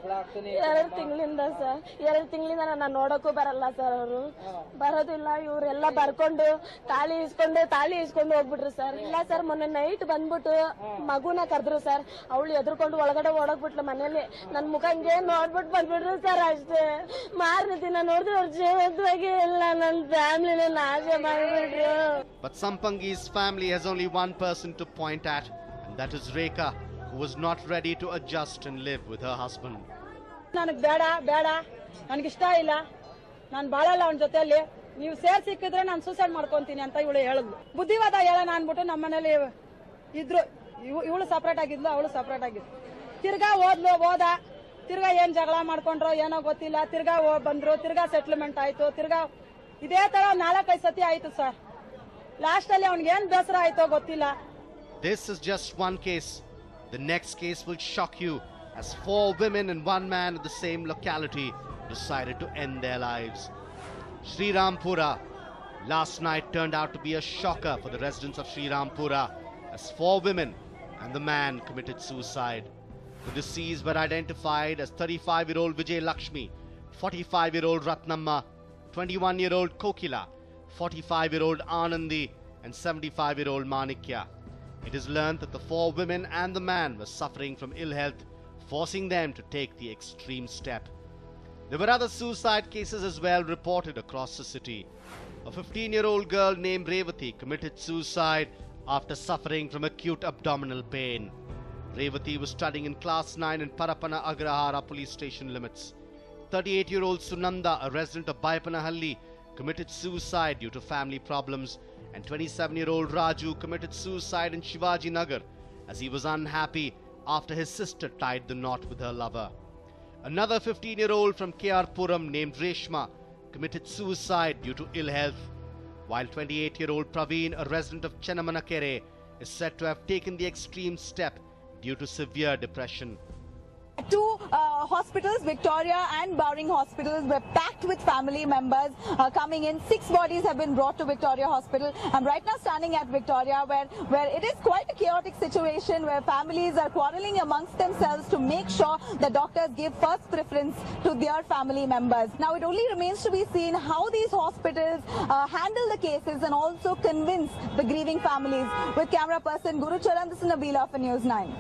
2 ತಿಂಗಳಿಂದ ಸರ್ 2 ತಿಂಗಳಿಂದ ನಾನು ನೋಡಕ್ಕೂ ಬರಲ್ಲ ಸರ್. ಅವರು ಬರೋದಿಲ್ಲ. ಇವರೆಲ್ಲ ಬರ್ಕೊಂಡು ತಾಳಿ ಇಸ್ಕೊಂಡು ಹೋಗ್ಬಿಟ್ರು ಸರ್. ಇಲ್ಲ ಸರ್, ಮೊನ್ನೆ ನೈಟ್ ಬಂದ್ಬಿಟ್ಟು ಮಗುನ ಕರೆದ್ರು ಸರ್. ಅವಳು ಎದ್ರುಕೊಂಡು ಒಳಗಡೆ ಓಡೋಗ್ಬಿಟ್ಲು ಮನೇಲಿ. ನನ್ ಮುಖ ಹಂಗೆ ನೋಡ್ಬಿಟ್ಟು ಬಂದ್ಬಿಟ್ರು ಸರ್. ಅಷ್ಟೇ ಮಾರನೇ ದಿನ ನೋಡಿದ್ರೆ ಅವ್ರ ಜೀವಂತವಾಗಿ ಇಲ್ಲ. ನನ್ನ ಫ್ಯಾಮಿಲಿನ ನಾಶ ಮಾಡಿಬಿಟ್ರು. But Sampangi's family has only one person to point at, and that is Rekha, who was not ready to adjust and live with her husband. ನನಗೆ ಬೇಡ ನನಗಿಷ್ಟ ಇಲ್ಲ, ನಾನು ಬಾಳಲ್ಲ ಅವನ ಜೊತೆಯಲ್ಲಿ. ನೀವು ಸಿಕ್ಕಿದ್ರೆ ನಾನು ಸೂಸೈಡ್ ಮಾಡ್ಕೊಂತೀನಿ ಅಂತ ಇವಳು ಹೇಳಿದ್ಲು. ಬುದ್ಧಿವಾದ ಹೇಳೋಣ ಅನ್ಬಿಟ್ಟು ನಮ್ಮ ಮನೇಲಿ ಇದ್ರು. ಇವಳು ಸಪ್ರೇಟ್ ಆಗಿದ್ಲು, ಅವಳು ಸಪ್ರೇಟ್ ಆಗಿದ್ಲು. ತಿರ್ಗಾ ಹೋದ ತಿರ್ಗಾ ಏನ್ ಜಗಳ ಮಾಡ್ಕೊಂಡ್ರೋ ಏನೋ ಗೊತ್ತಿಲ್ಲ. ತಿರ್ಗಾ ಬಂದ್ರು, ತಿರ್ಗಾ ಸೆಟ್ಲ್ಮೆಂಟ್ ಆಯ್ತು. ತಿರ್ಗಾ ಇದೇ ತರ 4-5 ಸತಿ ಆಯ್ತು ಸರ್. ಲಾಸ್ಟ್ ಅಲ್ಲಿ ಅವ್ನಿಗೆ ಏನ್ ಬೇಸರ ಆಯ್ತೋ ಗೊತ್ತಿಲ್ಲ. This is just one case. The next case will shock you, as 4 women and 1 man in the same locality decided to end their lives. Sri Rampura last night turned out to be a shocker for the residents of Sri Rampura, as 4 women and the man committed suicide. The deceased were identified as 35-year-old Vijay Lakshmi, 45-year-old Ratnamma, 21-year-old Kokila, 45-year-old Anandi and 75-year-old Manikya. It is learned that the 4 women and the man were suffering from ill health, forcing them to take the extreme step. There were other suicide cases as well reported across the city. A 15-year-old girl named Revati committed suicide after suffering from acute abdominal pain. Revati was studying in class 9 in Parapana Agrahara police station limits. 38-year-old Sunanda, a resident of Bayapanahalli, committed suicide due to family problems, and 27-year-old Raju committed suicide in Shivaji Nagar as he was unhappy after his sister tied the knot with her lover. Another 15-year-old from KR Puram named Reshma committed suicide due to ill health, while 28-year-old Praveen, a resident of Chenamanakere, is said to have taken the extreme step due to severe depression. 2 hospitals, Victoria and Bowring hospitals, were packed with family members coming in. 6 bodies have been brought to Victoria Hospital. I'm right now standing at Victoria where it is quite a chaotic situation, where families are quarreling amongst themselves to make sure that doctors give first preference to their family members. Now it only remains to be seen how these hospitals handle the cases and also convince the grieving families. With camera person Guru Charan, this is Nabila for News 9.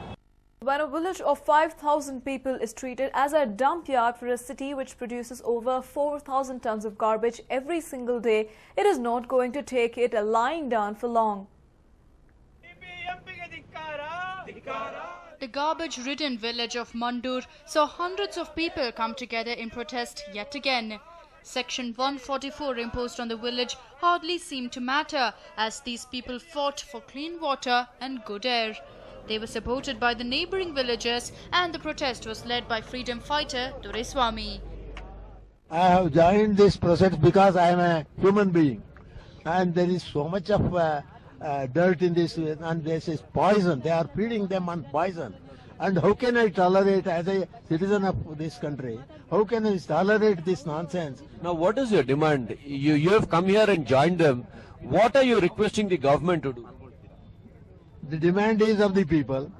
When a village of 5,000 people is treated as a dump yard for a city which produces over 4,000 tons of garbage every single day, it is not going to take it lying down for long. The garbage-ridden village of Mandur saw hundreds of people come together in protest yet again. Section 144 imposed on the village hardly seemed to matter, as these people fought for clean water and good air. They were supported by the neighbouring villagers, and the protest was led by freedom fighter Dureswamy. I have joined this protest because I am a human being, and there is so much of dirt in this, and this is poison. They are feeding them on poison. And how can I tolerate, as a citizen of this country, how can I tolerate this nonsense? Now, what is your demand? You have come here and joined them. What are you requesting the government to do? The demand is of the people,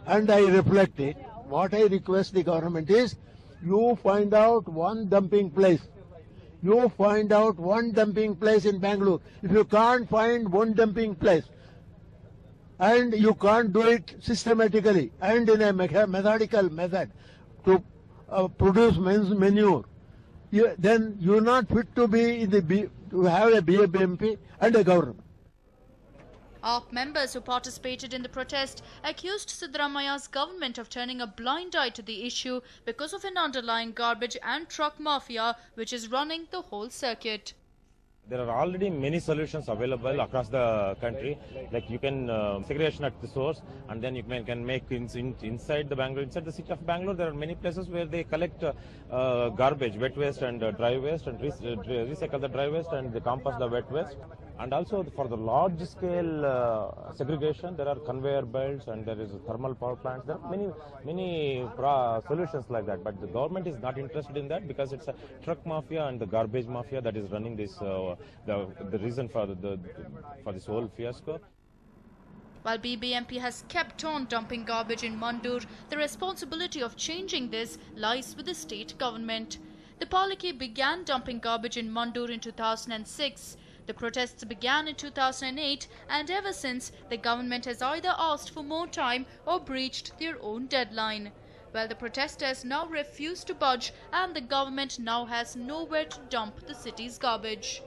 and I reflect it. What I request the government is, you find out one dumping place. You find out one dumping place in Bangalore. If you can't find one dumping place, and you can't do it systematically and in a methodical method to produce manure, then you're not fit to be in to have a BMP and a government. AAP members who participated in the protest accused Siddaramaya's government of turning a blind eye to the issue because of an underlying garbage and truck mafia which is running the whole circuit. There are already many solutions available across the country. Like you can segregation at the source, and then you can make inside the city of Bangalore. There are many places where they collect garbage, wet waste and dry waste, and recycle the dry waste and they compost the wet waste. And also for the large scale segregation, there are conveyor belts and there is thermal power plants. There are many solutions like that. But the government is not interested in that because it's a truck mafia and the garbage mafia that is running this. The reason for this whole fiasco. While BBMP has kept on dumping garbage in Mandur, the responsibility of changing this lies with the state government. The Paliki began dumping garbage in Mandur in 2006. The protests began in 2008, and ever since, the government has either asked for more time or breached their own deadline. Well, the protesters now refuse to budge, and the government now has nowhere to dump the city's garbage.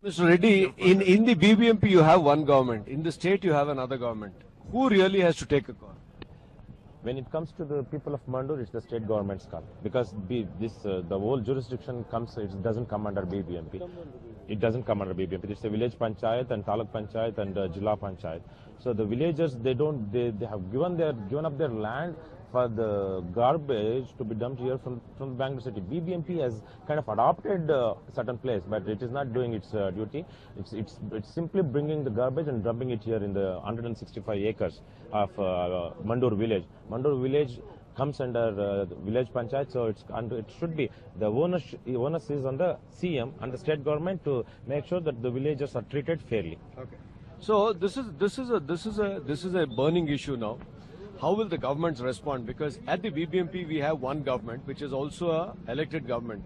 Mr. Reddy, in the BBMP you have one government, in the state you have another government. Who really has to take a call? When it comes to the people of Mandur, it's the state government's call, because the whole jurisdiction it doesn't come under BBMP. It doesn't come under BBMP. It's a village panchayat and taluk panchayat and Jilla panchayat. So the villagers, they have given up their land for the garbage to be dumped here from Bangalore city. BBMP has kind of adopted a certain place, but it is not doing its duty. It's simply bringing the garbage and dumping it here in the 165 acres of Mandur village. Mandur village comes under village panchayat, so it should be the onus is on the CM and the state government to make sure that the villagers are treated fairly. Okay. So this is a burning issue now. How will the governments respond? Because at the BBMP we have one government, which is also an elected government.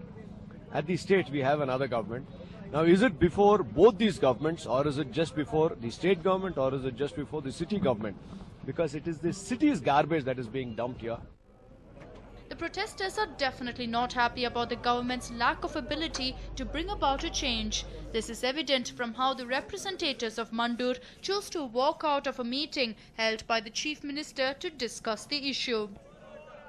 At the state we have another government. Now, is it before both these governments, or is it just before the state government, or is it just before the city government? Because it is the city's garbage that is being dumped here. The protesters are definitely not happy about the government's lack of ability to bring about a change. This is evident from how the representatives of Mandur chose to walk out of a meeting held by the Chief Minister to discuss the issue.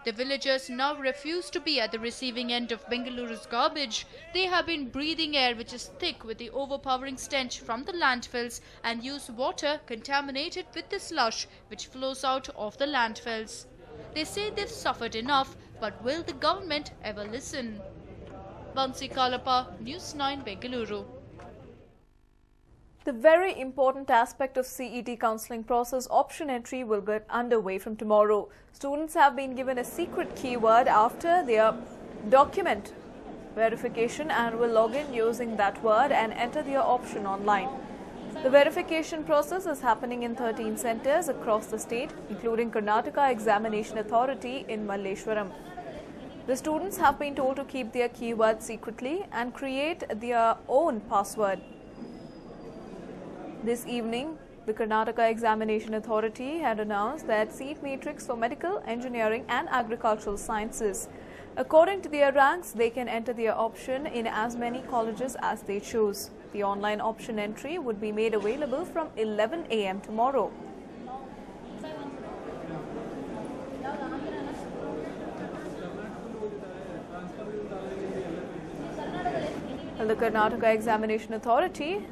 The villagers now refuse to be at the receiving end of Bengaluru's garbage. They have been breathing air which is thick with the overpowering stench from the landfills and use water contaminated with the slush which flows out of the landfills. They say they've suffered enough, but will the government ever listen? Bansi Kalapa, News 9, Bengaluru. The very important aspect of CET counselling process, option entry, will get underway from tomorrow. Students have been given a secret keyword after their document verification and will log in using that word and enter their option online. The verification process is happening in 13 centres across the state, including Karnataka Examination Authority in Malleshwaram. The students have been told to keep their keyword secretly and create their own password. This evening, the Karnataka Examination Authority had announced that seat matrix for medical, engineering and agricultural sciences. According to their ranks, they can enter their option in as many colleges as they choose. The online option entry would be made available from 11 a.m. tomorrow. The Karnataka Examination Authority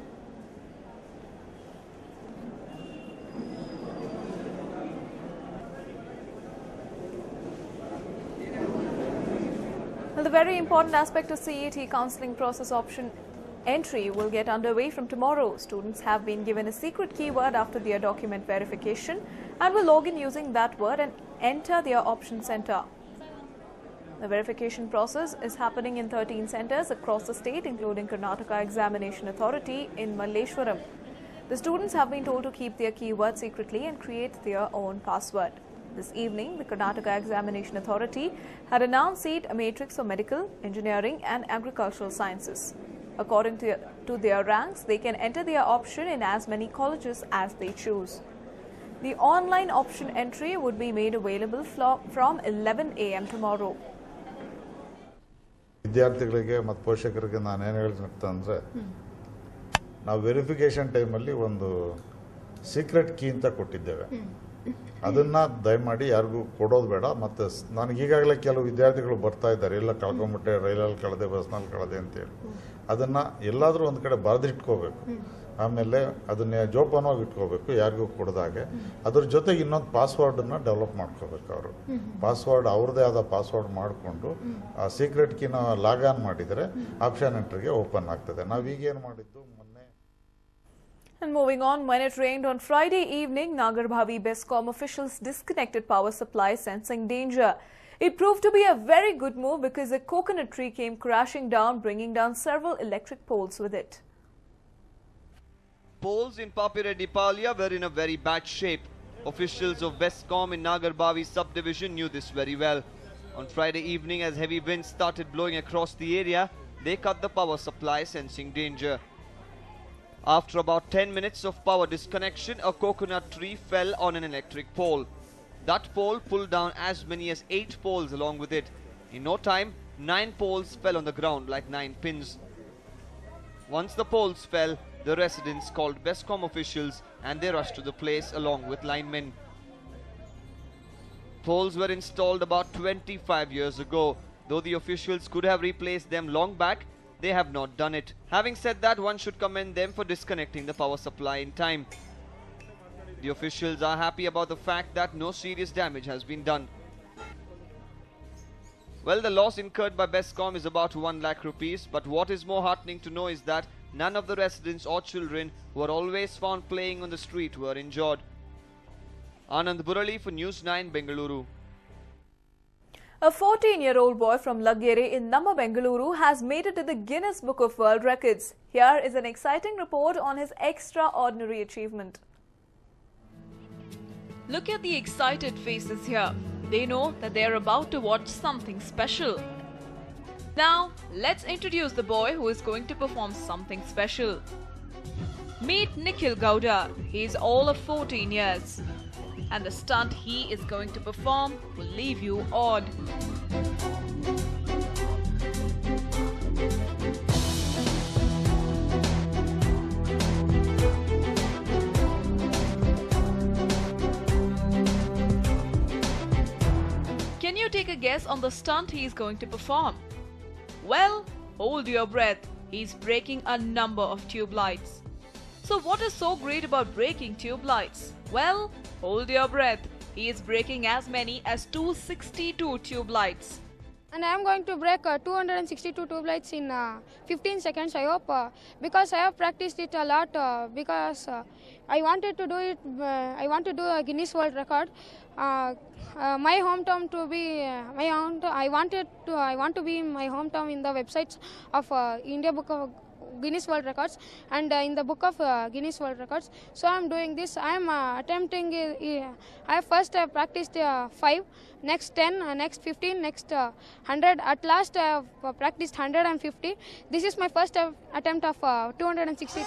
the very important aspect of CET counselling process option entry will get underway from tomorrow. Students have been given a secret keyword after their document verification and will log in using that word and enter their option centre. The verification process is happening in 13 centres across the state, including Karnataka Examination Authority in Malleshwaram. The students have been told to keep their keyword secretly and create their own password. This evening, the Karnataka Examination Authority had announced seat matrix for medical, engineering and agricultural sciences. According to their ranks, they can enter their option in as many colleges as they choose. The online option entry would be made available from 11 a.m. tomorrow. ವಿದ್ಯಾರ್ಥಿಗಳಿಗೆ ಮತ್ತು ಪೋಷಕರಿಗೆ ನಾನು ಏನು ಹೇಳ್ತೀನಿ ಅಂದರೆ ನಾವು verification ಟೈಮಲ್ಲಿ ಒಂದು ಸೀಕ್ರೆಟ್ ಕೀ ಅಂತ ಕೊಟ್ಟಿದ್ದೇವೆ. ಅದನ್ನ ದಯಮಾಡಿ ಯಾರಿಗೂ ಕೊಡೋದು ಬೇಡ. ಮತ್ತು ನನಗೆ ಈಗಾಗಲೇ ಕೆಲವು ವಿದ್ಯಾರ್ಥಿಗಳು ಬರ್ತಾ ಇದ್ದಾರೆ, ಎಲ್ಲ ಕಳ್ಕೊಂಬಿಟ್ಟೆ, ರೈಲಲ್ಲಿ ಕಳೆದೆ, ಬಸ್ನಲ್ಲಿ ಕಳೆದೆ ಅಂತೇಳಿ. ಅದನ್ನು ಎಲ್ಲಾದರೂ ಒಂದು ಕಡೆ ಬರೆದಿಟ್ಕೋಬೇಕು. ಆಮೇಲೆ ಅದನ್ನ ಜೋಪಾನವಾಗಿ ಇಟ್ಕೋಬೇಕು, ಯಾರಿಗೂ ಕೊಡದಾಗೆ. ಅದ್ರ ಜೊತೆಗೆ ಇನ್ನೊಂದು ಪಾಸ್ವರ್ಡನ್ನು ಡೆವಲಪ್ ಮಾಡ್ಕೋಬೇಕು. ಅವರು ಪಾಸ್ವರ್ಡ್ ಅವ್ರದ್ದೇ ಆದ ಪಾಸ್ವರ್ಡ್ ಮಾಡಿಕೊಂಡು ಆ ಸೀಕ್ರೆಟ್ ಕೀನ ಲಾಗ್ ಆನ್ ಮಾಡಿದರೆ ಆಪ್ಷನ್ ಎಂಟ್ರಿಗೆ ಓಪನ್ ಆಗ್ತದೆ. ನಾವೀಗೇನು ಮಾಡಿದ್ದು ಮೊನ್ನೆ. And moving on, when it rained on Friday evening, Nagarbhavi Bescom officials disconnected power supply, sensing danger. It proved to be a very good move because a coconut tree came crashing down, bringing down several electric poles with it. poles in Papireddy-Palia were in a very bad shape. Officials of Bescom in Nagarbavi subdivision knew this very well. On Friday evening, as heavy winds started blowing across the area, they cut the power supply, sensing danger. After about 10 minutes of power disconnection, a coconut tree fell on an electric pole. That pole pulled down as many as 8 poles along with it. In no time, 9 poles fell on the ground like 9 pins. Once the poles fell, the residents called Bescom officials and they rushed to the place along with linemen. Poles were installed about 25 years ago. Though the officials could have replaced them long back, they have not done it. Having said that, one should commend them for disconnecting the power supply in time. The officials are happy about the fact that no serious damage has been done. Well, the loss incurred by Bescom is about 1 lakh rupees, but what is more heartening to know is that none of the residents or children who are always found playing on the street were injured. Anand Burali for News 9, Bengaluru. A 14-year-old boy from Laggere in Namma, Bengaluru has made it to the Guinness Book of World Records. Here is an exciting report on his extraordinary achievement. Look at the excited faces here. They know that they are about to watch something special. Now, let's introduce the boy who is going to perform something special. Meet Nikhil Gowda. He is all of 14 years. And the stunt he is going to perform will leave you awed. Can you take a guess on the stunt he is going to perform? Well, hold your breath. He's breaking a number of tube lights. So what is so great about breaking tube lights? Well, hold your breath. He is breaking as many as 262 tube lights. And I am going to break 262 tube lights in 15 seconds, I hope, because I have practiced it a lot, because I wanted to do it, I want to do a Guinness World Record. My hometown to be, I want to be in my hometown in the websites of India Book of Guinness World Records and in the book of Guinness World Records. So I am doing this. I am attempting. I first practiced 5, next 10, next 15, next 100. At last I have practiced 150. This is my first attempt of 262.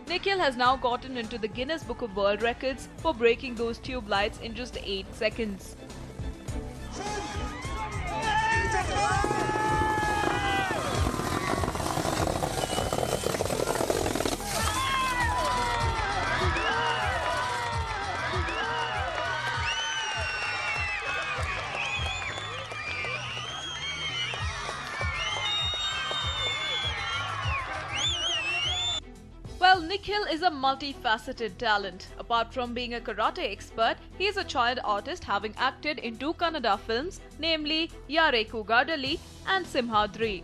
Nikhil has now gotten into the Guinness Book of World Records for breaking those tube lights in just 8 seconds. Well, Nikhil is a multifaceted talent. Apart from being a karate expert, he is a child artist having acted in 2 Kannada films, namely Yare Kugadali and Simhadri.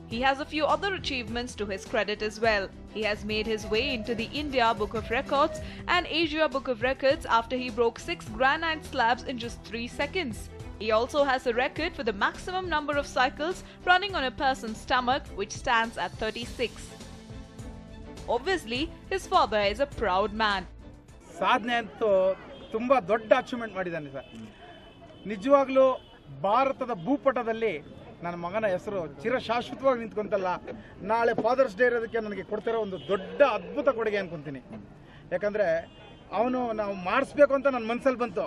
He has a few other achievements to his credit as well. He has made his way into the India Book of Records and Asia Book of Records after he broke 6 granite slabs in just 3 seconds. He also has a record for the maximum number of cycles running on a person's stomach, which stands at 36. Obviously, his father is a proud man. ಸಾಧನೆ ಅಂತೂ ತುಂಬಾ ದೊಡ್ಡ achievement ಮಾಡಿದ್ದಾನೆ sir. ನಿಜವಾಗ್ಲೂ ಭಾರತದ ಭೂಪಟದಲ್ಲಿ ನನ್ನ ಮಗನ ಹೆಸರು ಚಿರಶಾಶ್ವತವಾಗಿ ನಿಂತ್ಕೊಂತಲ್ಲ. ನಾಳೆ ಫಾದರ್ಸ್ ಡೇ ಇರೋದಕ್ಕೆ ನನಗೆ ಕೊಡ್ತಿರೋ ಒಂದು ದೊಡ್ಡ ಅದ್ಭುತ ಕೊಡುಗೆ ಅನ್ಕೊಂತೀನಿ. ಯಾಕಂದ್ರೆ ಅವನು ನಾವು ಮಾಡಿಸ್ಬೇಕು ಅಂತ ನನ್ನ ಮನಸ್ಸಲ್ಲಿ ಬಂತು.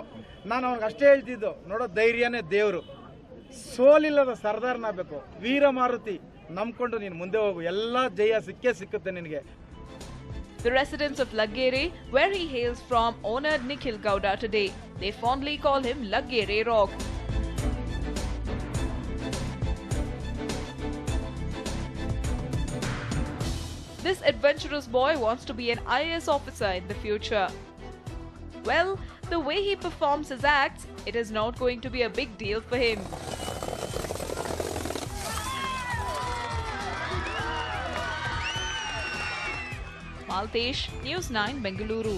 ನಾನು ಅವನಿಗೆ ಅಷ್ಟೇ ಹೇಳ್ತಿದ್ದು, ನೋಡೋ ಧೈರ್ಯನೇ ದೇವರು, ಸೋಲಿಲ್ಲದ ಸರ್ದಾರನಾಗಬೇಕು, ವೀರ ಮಾರುತಿ, ನಂಬ್ಕೊಂಡು ನೀನು ಮುಂದೆ ಹೋಗು, ಎಲ್ಲ ಜಯ ಸಿಕ್ಕೇ ಸಿಕ್ಕುತ್ತೆ ನಿನಗೆ. The residents of Laggere, where he hails from, honored Nikhil Gowda today. They fondly call him Laggere Rock. This adventurous boy wants to be an IAS officer in the future. Well, the way he performs his acts, it is not going to be a big deal for him. Maltesh, News 9, Bengaluru.